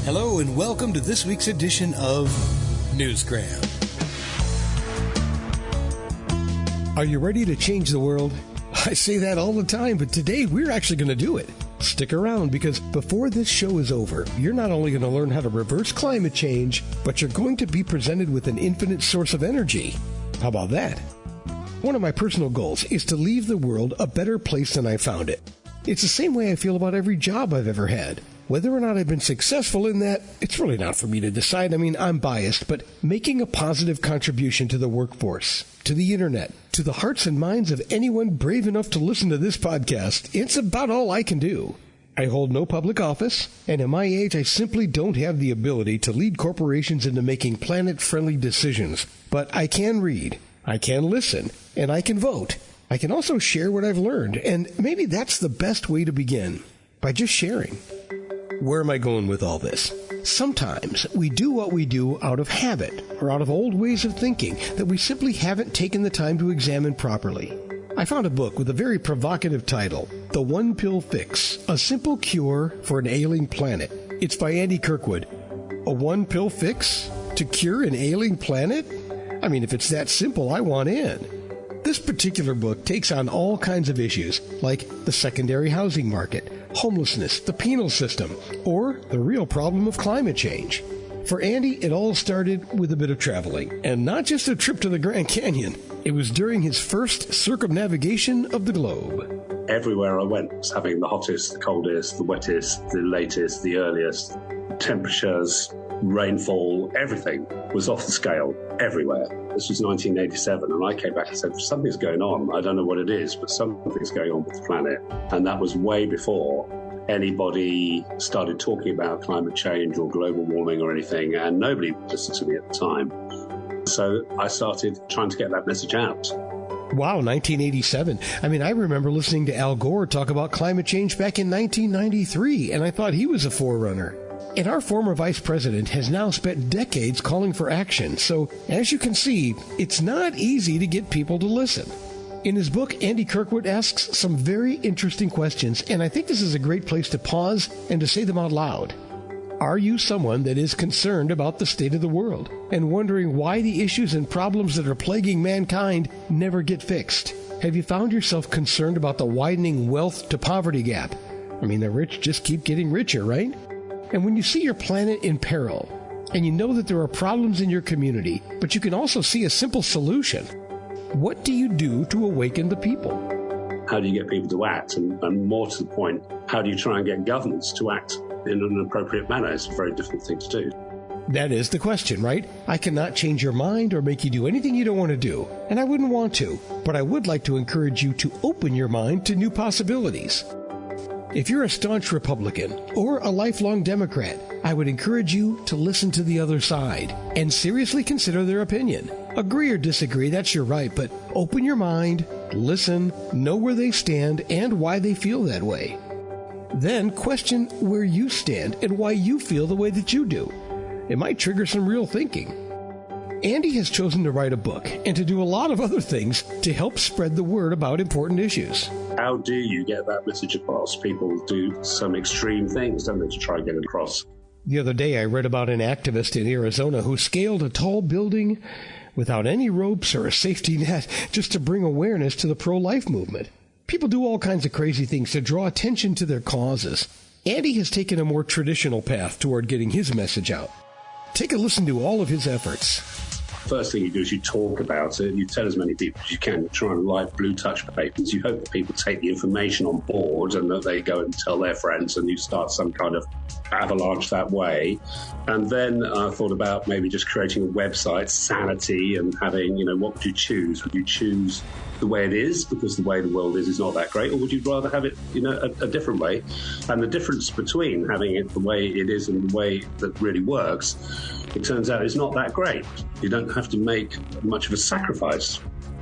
Hello and welcome to this week's edition of Newsgram. Are you ready to change the world? I say that all the time, but today we're actually going to do it. Stick around, because before this show is over, you're not only going to learn how to reverse climate change, but you're going to be presented with an infinite source of energy. How about that? One of my personal goals is to leave the world a better place than I found it. It's the same way I feel about every job I've ever had. Whether or not I've been successful in that, it's really not for me to decide. I mean, I'm biased, but making a positive contribution to the workforce, to the internet, to the hearts and minds of anyone brave enough to listen to this podcast, it's about all I can do. I hold no public office, and at my age, I simply don't have the ability to lead corporations into making planet-friendly decisions. But I can read, I can listen, and I can vote. I can also share what I've learned, and maybe that's the best way to begin, by just sharing. Where am I going with all this? Sometimes we do what we do out of habit or out of old ways of thinking that we simply haven't taken the time to examine properly. I found a book with a very provocative title, The One Pill Fix, A Simple Cure for an Ailing Planet. It's by Andy Kirkwood. A one pill fix to cure an ailing planet? I mean, if it's that simple, I want in. This particular book takes on all kinds of issues, like the secondary housing market, homelessness, the penal system, or the real problem of climate change. For Andy, it all started with a bit of traveling, and not just a trip to the Grand Canyon. It was during his first circumnavigation of the globe. Everywhere I went was having the hottest, the coldest, the wettest, the latest, the earliest. Temperatures, rainfall, everything was off the scale everywhere. This was 1987, and I came back and said, something's going on. I don't know what it is, but something's going on with the planet. And that was way before anybody started talking about climate change or global warming or anything, and nobody listened to me at the time. So I started trying to get that message out. Wow, 1987. I mean, I remember listening to Al Gore talk about climate change back in 1993, and I thought he was a forerunner. And our former vice president has now spent decades calling for action. So, as you can see, it's not easy to get people to listen. In his book, Andy Kirkwood asks some very interesting questions, and I think this is a great place to pause and to say them out loud. Are you someone that is concerned about the state of the world and wondering why the issues and problems that are plaguing mankind never get fixed? Have you found yourself concerned about the widening wealth to poverty gap? I mean, the rich just keep getting richer, right? And when you see your planet in peril, and you know that there are problems in your community, but you can also see a simple solution, what do you do to awaken the people? How do you get people to act? And more to the point, how do you try and get governments to act in an appropriate manner? It's a very difficult thing to do. That is the question, right? I cannot change your mind or make you do anything you don't want to do, and I wouldn't want to, but I would like to encourage you to open your mind to new possibilities. If you're a staunch Republican or a lifelong Democrat, I would encourage you to listen to the other side and seriously consider their opinion. Agree or disagree, that's your right, but open your mind, listen, know where they stand and why they feel that way. Then question where you stand and why you feel the way that you do. It might trigger some real thinking. Andy has chosen to write a book and to do a lot of other things to help spread the word about important issues. How do you get that message across? People do some extreme things, don't they, to try and get it across? The other day I read about an activist in Arizona who scaled a tall building without any ropes or a safety net just to bring awareness to the pro-life movement. People do all kinds of crazy things to draw attention to their causes. Andy has taken a more traditional path toward getting his message out. Take a listen to all of his efforts. First thing you do is you talk about it. You tell as many people as you can. You try and write blue touch papers. You hope that people take the information on board and that they go and tell their friends, and you start some kind of avalanche that way. And then I thought about maybe just creating a website, Sanity, and having, what would you choose? Would you choose the way it is because the way the world is not that great, or would you rather have it, a different way? And the difference between having it the way it is and the way that really works, it turns out, is not that great. You don't have to make much of a sacrifice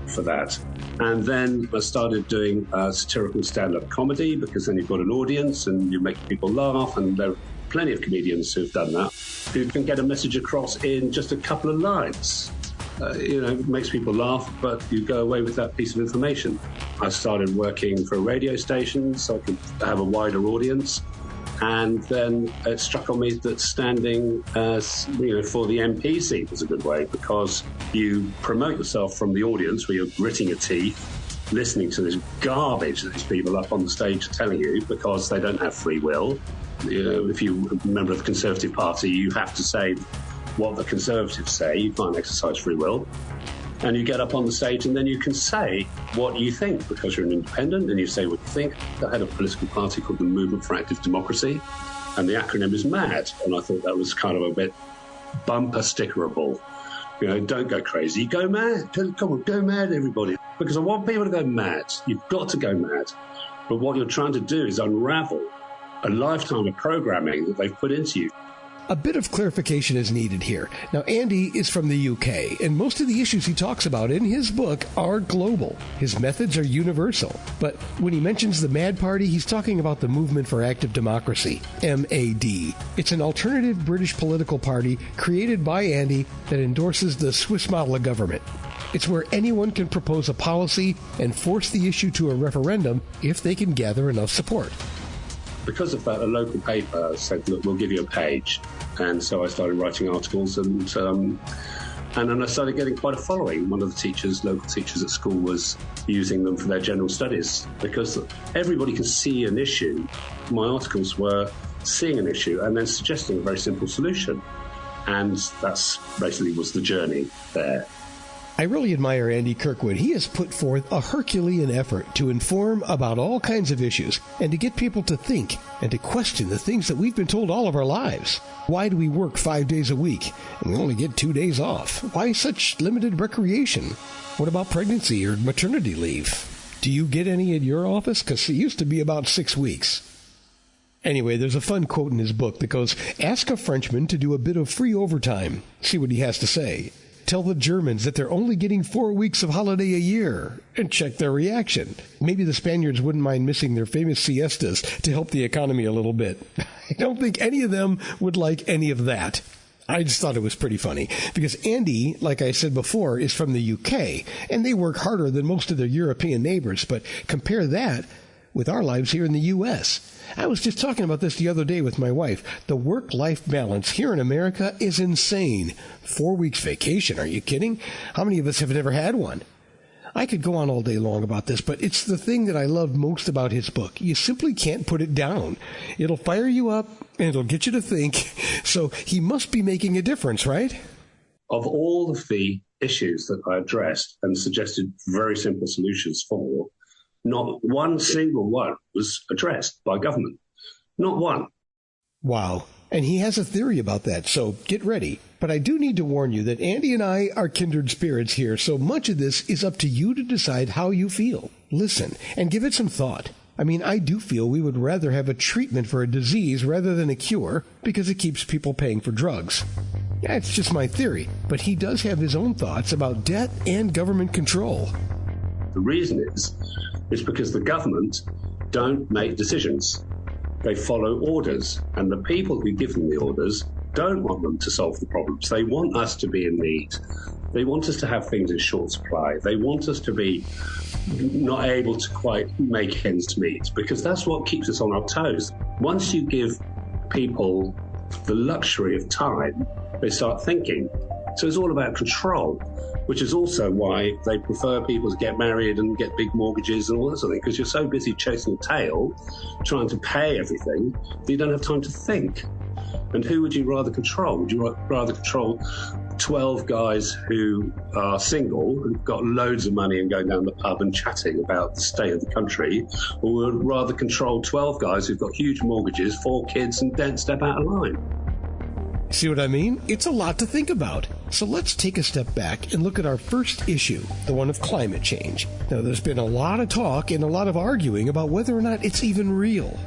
for that. And then I started doing satirical stand-up comedy, because then you've got an audience and you make people laugh, and there are plenty of comedians who've done that, who can get a message across in just a couple of lines. It makes people laugh, but you go away with that piece of information. I started working for a radio station so I could have a wider audience. And then it struck on me that standing for the MP seat was a good way, because you promote yourself from the audience where you're gritting your teeth, listening to this garbage that these people up on the stage are telling you, because they don't have free will. If you're a member of the Conservative Party, you have to say what the Conservatives say. You can't exercise free will. And you get up on the stage and then you can say what you think, because you're an independent, and you say what you think. I had a political party called the Movement for Active Democracy, and the acronym is MAD. And I thought that was kind of a bit bumper stickerable. Don't go crazy, go mad. Come on, go mad, everybody. Because I want people to go mad. You've got to go mad. But what you're trying to do is unravel a lifetime of programming that they've put into you. A bit of clarification is needed here. Now, Andy is from the UK, and most of the issues he talks about in his book are global. His methods are universal. But when he mentions the MAD Party, he's talking about the Movement for Active Democracy, MAD. It's an alternative British political party created by Andy that endorses the Swiss model of government. It's where anyone can propose a policy and force the issue to a referendum if they can gather enough support. Because of that, a local paper said, look, we'll give you a page. And so I started writing articles, and then I started getting quite a following. One of the local teachers at school, was using them for their general studies, because everybody can see an issue. My articles were seeing an issue and then suggesting a very simple solution. And that's basically was the journey there. I really admire Andy Kirkwood. He has put forth a Herculean effort to inform about all kinds of issues and to get people to think and to question the things that we've been told all of our lives. Why do we work 5 days a week and we only get 2 days off? Why such limited recreation? What about pregnancy or maternity leave? Do you get any at your office? Because it used to be about 6 weeks. Anyway, there's a fun quote in his book that goes, "Ask a Frenchman to do a bit of free overtime. See what he has to say. Tell the Germans that they're only getting 4 weeks of holiday a year, and check their reaction. Maybe the Spaniards wouldn't mind missing their famous siestas to help the economy a little bit. I don't think any of them would like any of that." I just thought it was pretty funny, because Andy, like I said before, is from the UK, and they work harder than most of their European neighbors, but compare that with our lives here in the U.S. I was just talking about this the other day with my wife. The work-life balance here in America is insane. 4 weeks vacation, are you kidding? How many of us have never had one? I could go on all day long about this, but it's the thing that I love most about his book. You simply can't put it down. It'll fire you up, and it'll get you to think. So he must be making a difference, right? Of all of the issues that I addressed and suggested very simple solutions for, not one single one was addressed by government. Not one. Wow. And he has a theory about that, so get ready. But I do need to warn you that Andy and I are kindred spirits here, so much of this is up to you to decide how you feel. Listen, and give it some thought. I mean, I do feel we would rather have a treatment for a disease rather than a cure, because it keeps people paying for drugs. That's just my theory, but he does have his own thoughts about debt and government control. The reason is because the government don't make decisions. They follow orders, and the people who give them the orders don't want them to solve the problems. They want us to be in need. They want us to have things in short supply. They want us to be not able to quite make ends meet, because that's what keeps us on our toes. Once you give people the luxury of time, they start thinking. So it's all about control, which is also why they prefer people to get married and get big mortgages and all that sort of thing, because you're so busy chasing a tail, trying to pay everything, that you don't have time to think. And who would you rather control? Would you rather control 12 guys who are single, who've got loads of money and going down the pub and chatting about the state of the country, or would rather control 12 guys who've got huge mortgages, 4 kids, and don't step out of line? See what I mean? It's a lot to think about. So let's take a step back and look at our first issue, the one of climate change. Now, there's been a lot of talk and a lot of arguing about whether or not it's even real.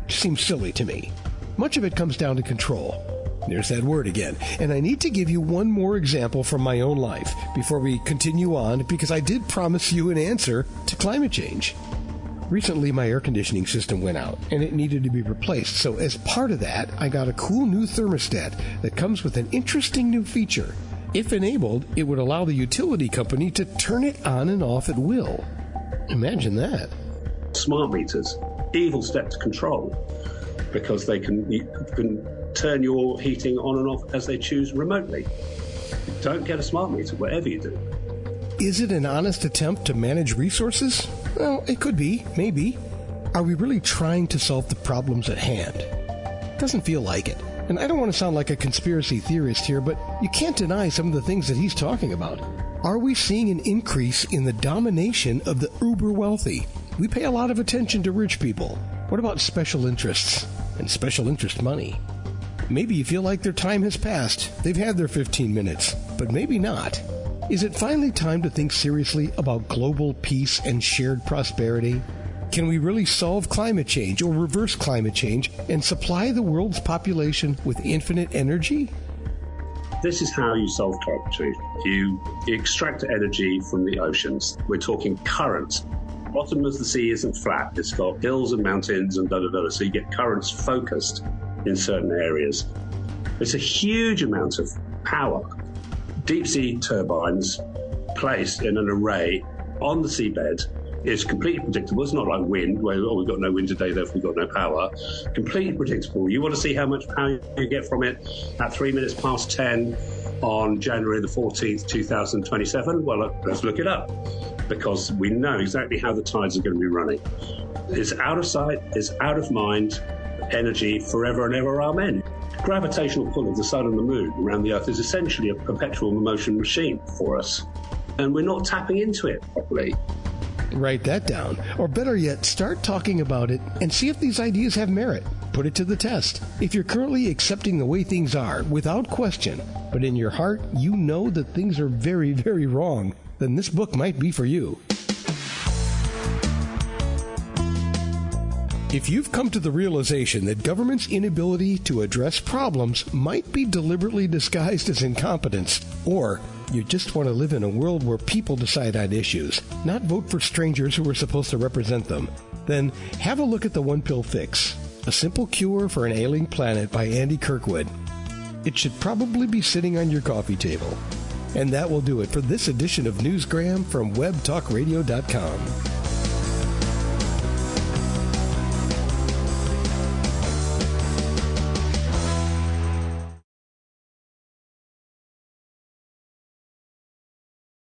It seems silly to me. Much of it comes down to control. There's that word again. And I need to give you one more example from my own life before we continue on, because I did promise you an answer to climate change. Recently, my air conditioning system went out, and it needed to be replaced. So as part of that, I got a cool new thermostat that comes with an interesting new feature. If enabled, it would allow the utility company to turn it on and off at will. Imagine that. Smart meters, evil step to control. because you can turn your heating on and off as they choose remotely. Don't get a smart meter, whatever you do. Is it an honest attempt to manage resources? Well, it could be, maybe. Are we really trying to solve the problems at hand? Doesn't feel like it. And I don't want to sound like a conspiracy theorist here, but you can't deny some of the things that he's talking about. Are we seeing an increase in the domination of the uber wealthy? We pay a lot of attention to rich people. What about special interests and special interest money? Maybe you feel like their time has passed. They've had their 15 minutes, but maybe not. Is it finally time to think seriously about global peace and shared prosperity? Can we really solve climate change or reverse climate change and supply the world's population with infinite energy? This is how you solve climate change. You extract energy from the oceans. We're talking currents. The bottom of the sea isn't flat. It's got hills and mountains and da-da-da. So you get currents focused in certain areas. It's a huge amount of power. Deep sea turbines placed in an array on the seabed is completely predictable. It's not like wind, where we've got no wind today, therefore we've got no power. Completely predictable. You want to see how much power you get from it at 3 minutes past 10 on January the 14th, 2027? Well, let's look it up, because we know exactly how the tides are going to be running. It's out of sight, it's out of mind, energy forever and ever, amen. Gravitational pull of the sun and the moon around the Earth is essentially a perpetual motion machine for us, and we're not tapping into it properly. Write that down. Or better yet, start talking about it and see if these ideas have merit. Put it to the test. If you're currently accepting the way things are, without question, but in your heart you know that things are very, very wrong, then this book might be for you. If you've come to the realization that government's inability to address problems might be deliberately disguised as incompetence, or you just want to live in a world where people decide on issues, not vote for strangers who are supposed to represent them, then have a look at The One Pill Fix, A Simple Cure for an Ailing Planet by Andy Kirkwood. It should probably be sitting on your coffee table. And that will do it for this edition of Newsgram from WebTalkRadio.com.